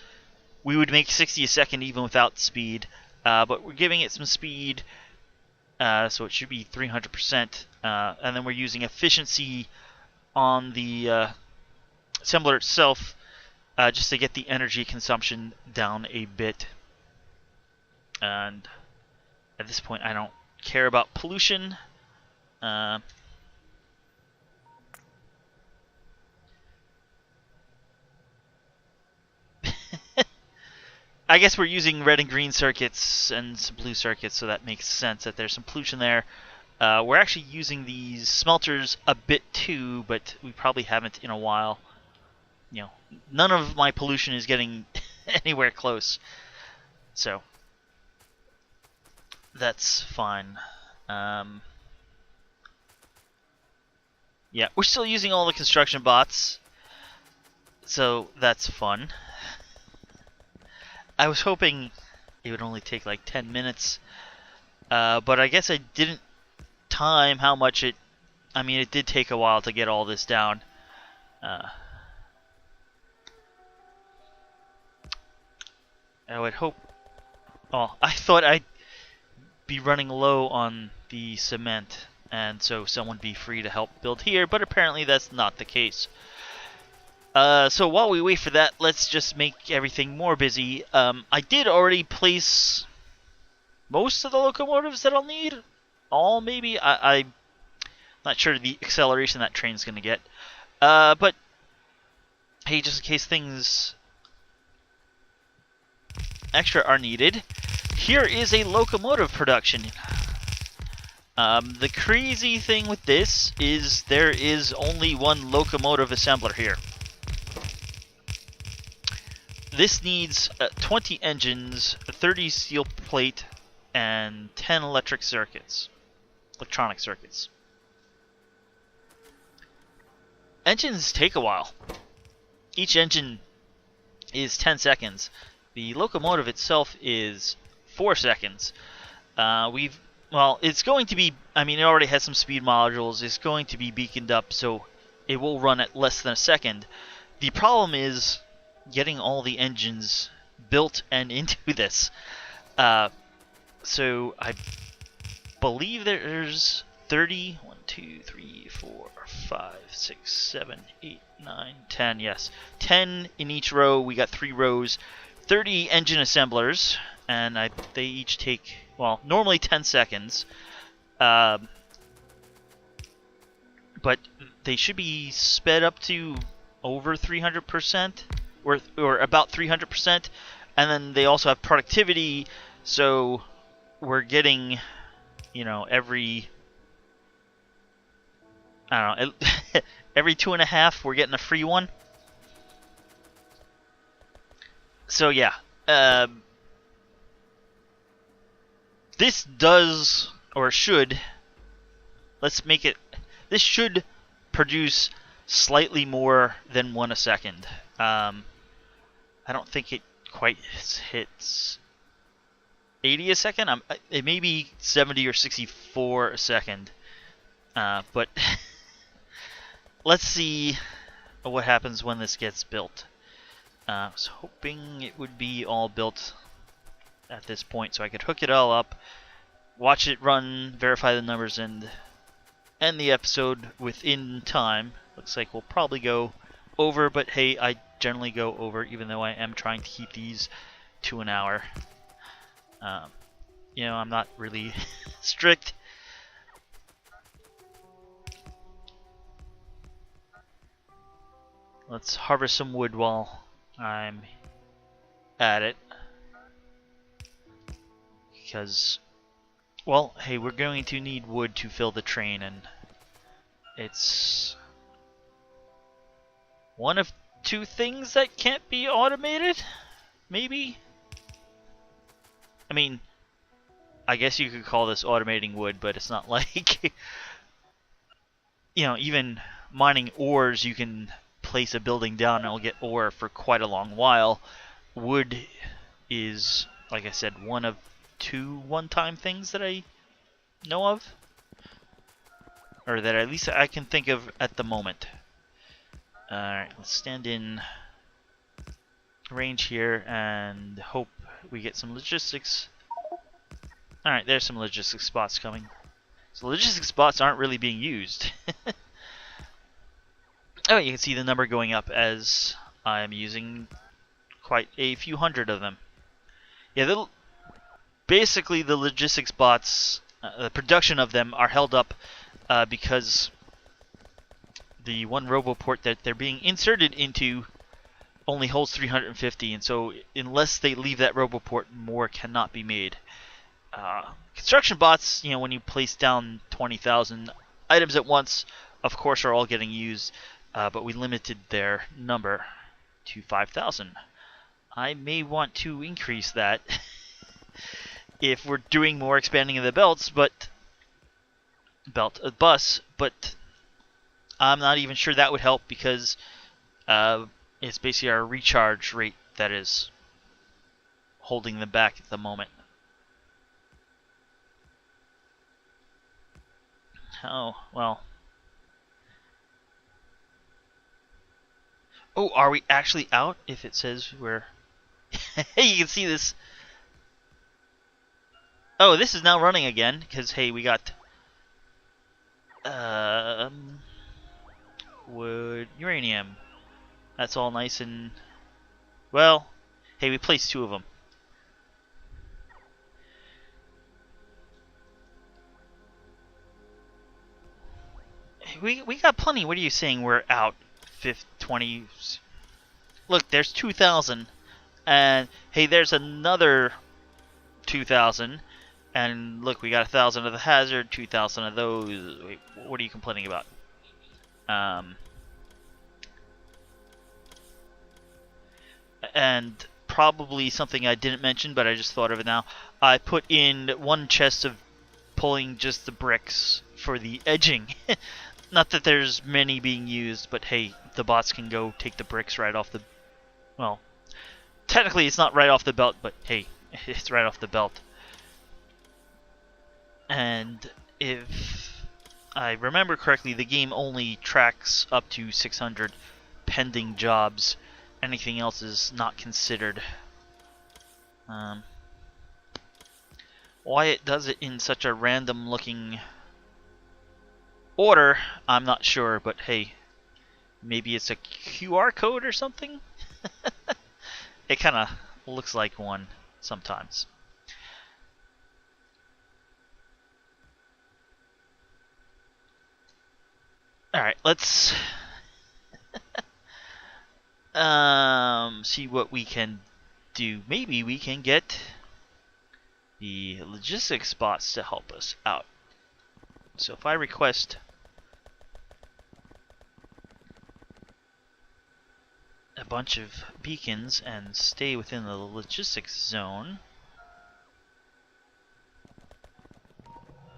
we would make 60 a second even without speed, but we're giving it some speed, so it should be 300%. And then we're using efficiency on the assembler itself, just to get the energy consumption down a bit. And at this point, I don't care about pollution. I guess we're using red and green circuits and some blue circuits, so that makes sense that there's some pollution there. We're actually using these smelters a bit too, but we probably haven't in a while. You know, none of my pollution is getting anywhere close, so that's fine. Yeah, we're still using all the construction bots, so that's fun. I was hoping it would only take like 10 minutes, but I guess I didn't time how much it... I mean, it did take a while to get all this down. I would hope... Oh, I thought I'd be running low on the cement, and so someone would be free to help build here, but apparently that's not the case. So while we wait for that, let's just make everything more busy. I did already place most of the locomotives that I'll need. All, maybe? I'm not sure the acceleration that train's going to get. But, hey, just in case things extra are needed, here is a locomotive production. The crazy thing with this is there is only one locomotive assembler here. This needs 20 engines, 30 steel plate, and 10 electronic circuits. Engines take a while. Each engine is 10 seconds. The locomotive itself is 4 seconds. Well, it's going to be, I mean, it already has some speed modules. It's going to be beaconed up, so it will run at less than a second. The problem is getting all the engines built and into this. So I believe there's 30, 1, 2, 3, 4, 5, 6, 7, 8, 9, 10, yes. 10 in each row. We got 3 rows. 30 engine assemblers, and they each take, well, normally 10 seconds. But they should be sped up to over 300%, or about 300%, and then they also have productivity, so we're getting, you know, every, I don't know, every 2.5 we're getting a free one. So yeah, this does, or should, let's make it. This should produce slightly more than 1 a second. I don't think it quite hits 80 a second. It may be 70 or 64 a second. But let's see what happens when this gets built. I was hoping it would be all built at this point so I could hook it all up, watch it run, verify the numbers, and end the episode within time. Looks like we'll probably go over, but hey, I generally go over even though I am trying to keep these to an hour. You know, I'm not really strict. Let's harvest some wood while I'm at it. Because, well, hey, we're going to need wood to fill the train, and it's one of two things that can't be automated, maybe? I mean, I guess you could call this automating wood, but it's not like, you know, even mining ores, you can place a building down and it'll get ore for quite a long while. Wood is, like I said, one of two one-time things that I know of, or that at least I can think of at the moment. Alright, let's stand in range here and hope we get some logistics. Alright, there's some logistics spots coming. So logistics spots aren't really being used. Oh, you can see the number going up as I'm using quite a few hundred of them. Yeah, basically the logistics bots, the production of them are held up because the one roboport that they're being inserted into only holds 350, and so unless they leave that roboport, more cannot be made. Construction bots, you know, when you place down 20,000 items at once, of course are all getting used, but we limited their number to 5,000. I may want to increase that if we're doing more expanding of the bus, but I'm not even sure that would help because it's basically our recharge rate that is holding them back at the moment. Oh, well. Oh, are we actually out if it says we're... Hey, you can see this. Oh, this is now running again because, hey, we got wood, uranium. That's all nice and... Well, hey, we placed 2 of them. We got plenty. What are you saying? We're out 20. Look, there's 2,000, and hey, there's another 2,000, and look, we got 1,000 of the hazard, 2,000 of those. Wait, what are you complaining about? And probably something I didn't mention, but I just thought of it now. I put in 1 chest of pulling just the bricks for the edging. Not that there's many being used, but hey, the bots can go take the bricks right off the... Well, technically it's not right off the belt, but hey, it's right off the belt. And if I remember correctly, the game only tracks up to 600 pending jobs. Anything else is not considered. Why it does it in such a random looking order, I'm not sure, but hey, maybe it's a QR code or something? It kind of looks like one sometimes. Alright, let's see what we can do. Maybe we can get the logistics bots to help us out. So if I request a bunch of beacons and stay within the logistics zone,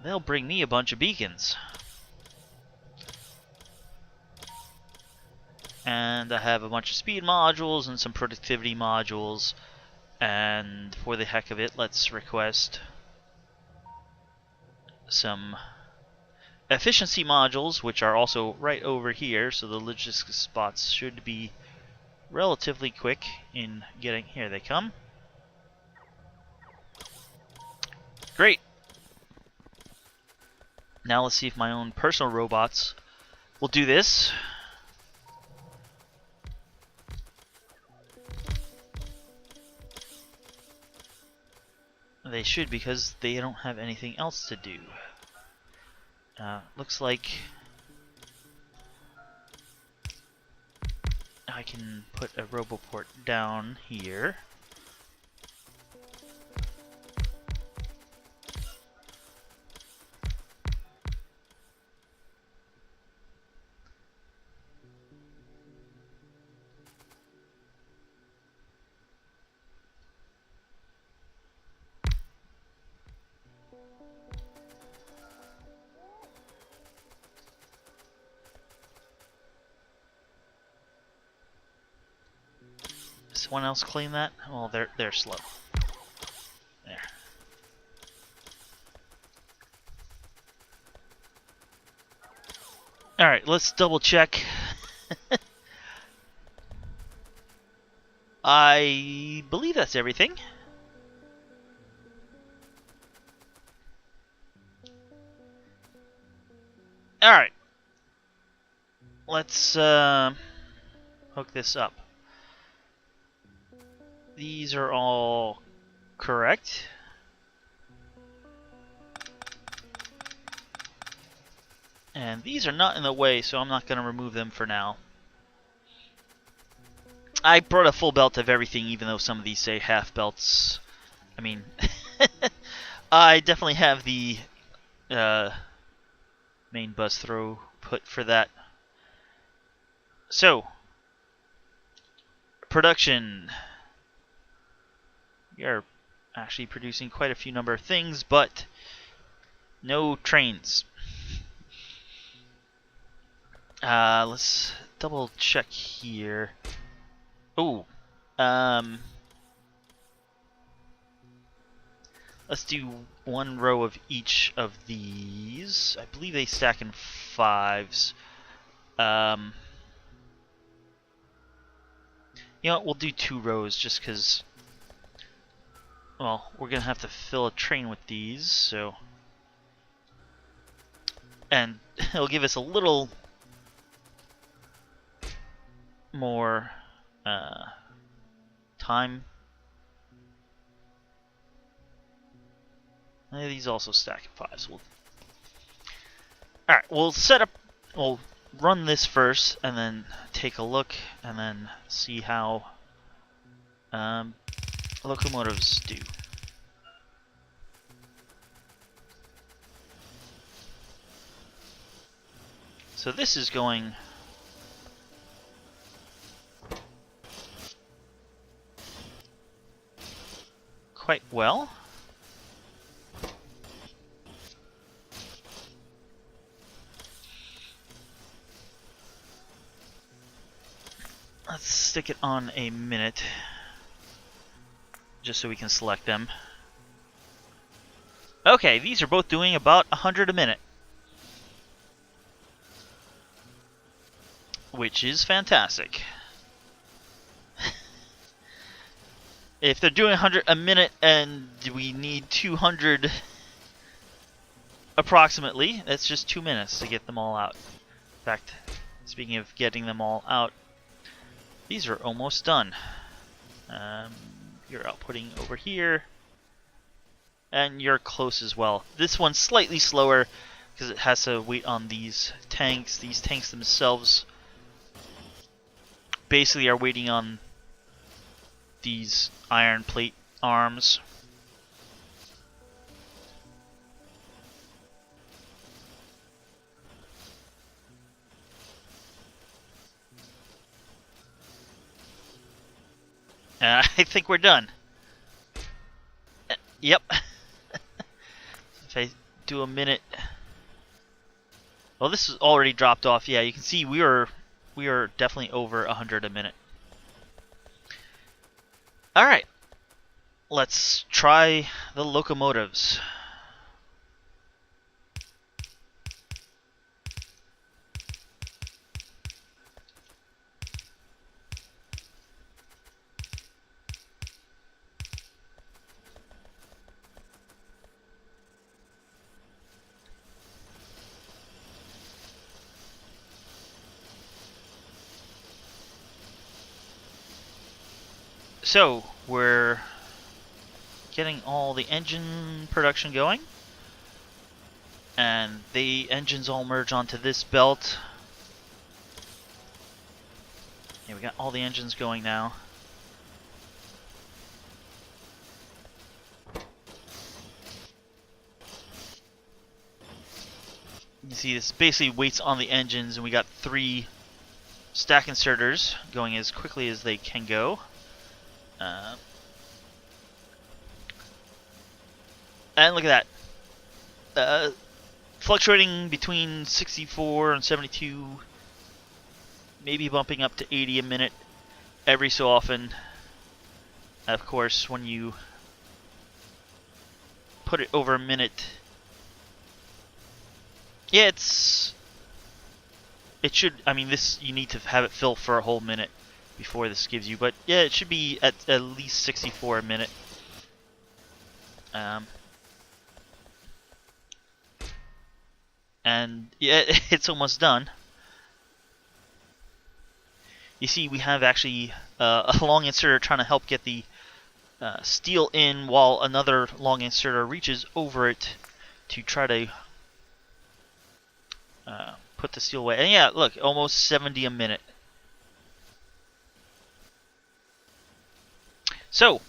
they'll bring me a bunch of beacons. And I have a bunch of speed modules and some productivity modules. And for the heck of it, let's request some efficiency modules, which are also right over here. So the logistics spots should be relatively quick in getting... Here they come. Great. Now let's see if my own personal robots will do this. They should, because they don't have anything else to do. Looks like I can put a roboport down here. Someone else claim that? Well, they're slow. There. All right, let's double check. I believe that's everything. All right. Let's hook this up. These are all correct. And these are not in the way, so I'm not going to remove them for now. I brought a full belt of everything, even though some of these say half belts. I mean, I definitely have the main bus throw put for that. So, production. We are actually producing quite a few number of things, but no trains. Let's double check here. Oh, let's do one row of each of these. I believe they stack in 5s. You know what, we'll do 2 rows just because, well, we're going to have to fill a train with these, so. And it'll give us a little more time. And these also stack in 5s. Alright, we'll set up, we'll run this first, and then take a look, and then see how locomotives do. So this is going quite well. Let's stick it on a minute, just so we can select them. Okay, these are both doing about 100 a minute, which is fantastic. If they're doing 100 a minute and we need 200 approximately, that's just 2 minutes to get them all out. In fact, speaking of getting them all out, these are almost done. You're outputting over here, and you're close as well. This one's slightly slower because it has to wait on these tanks. These tanks themselves basically are waiting on these iron plate arms. I think we're done. Yep. If I do a minute. Well, this is already dropped off. Yeah, you can see we were we are definitely over 100 a minute. Alright, let's try the locomotives. So, we're getting all the engine production going. And the engines all merge onto this belt. Yeah, we got all the engines going now. You see this basically waits on the engines, and we got 3 stack inserters going as quickly as they can go. And look at that. Fluctuating between 64 and 72, maybe bumping up to 80 a minute every so often. Of course, when you put it over a minute, yeah, it should, I mean, this, you need to have it fill for a whole minute before this gives you, but yeah, it should be at least 64 a minute. And yeah, it's almost done. You see, we have actually a long inserter trying to help get the steel in, while another long inserter reaches over it to try to put the steel away. And yeah, look, almost 70 a minute. So,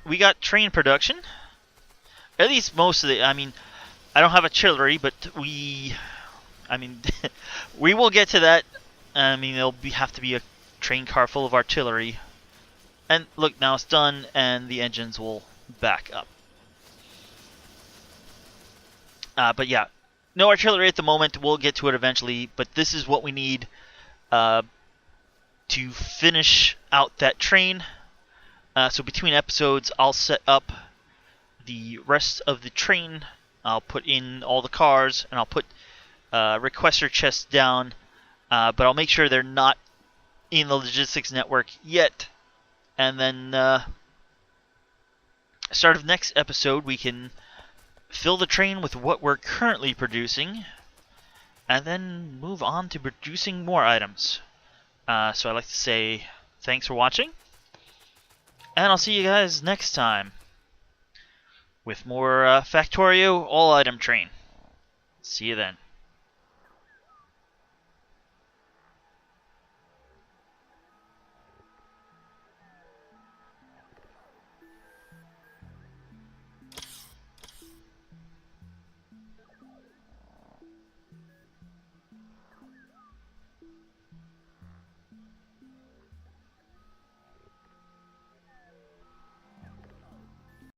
we got train production. At least most of the, I mean, I don't have artillery, but we will get to that. I mean, there'll have to be a train car full of artillery. And look, now it's done, and the engines will back up. But yeah, no artillery at the moment. We'll get to it eventually, but this is what we need to finish out that train. So between episodes, I'll set up the rest of the train. I'll put in all the cars, and I'll put requester chests down, but I'll make sure they're not in the logistics network yet. And then start of next episode, we can fill the train with what we're currently producing, and then move on to producing more items. So I'd like to say thanks for watching, and I'll see you guys next time with more Factorio all-item train. See you then.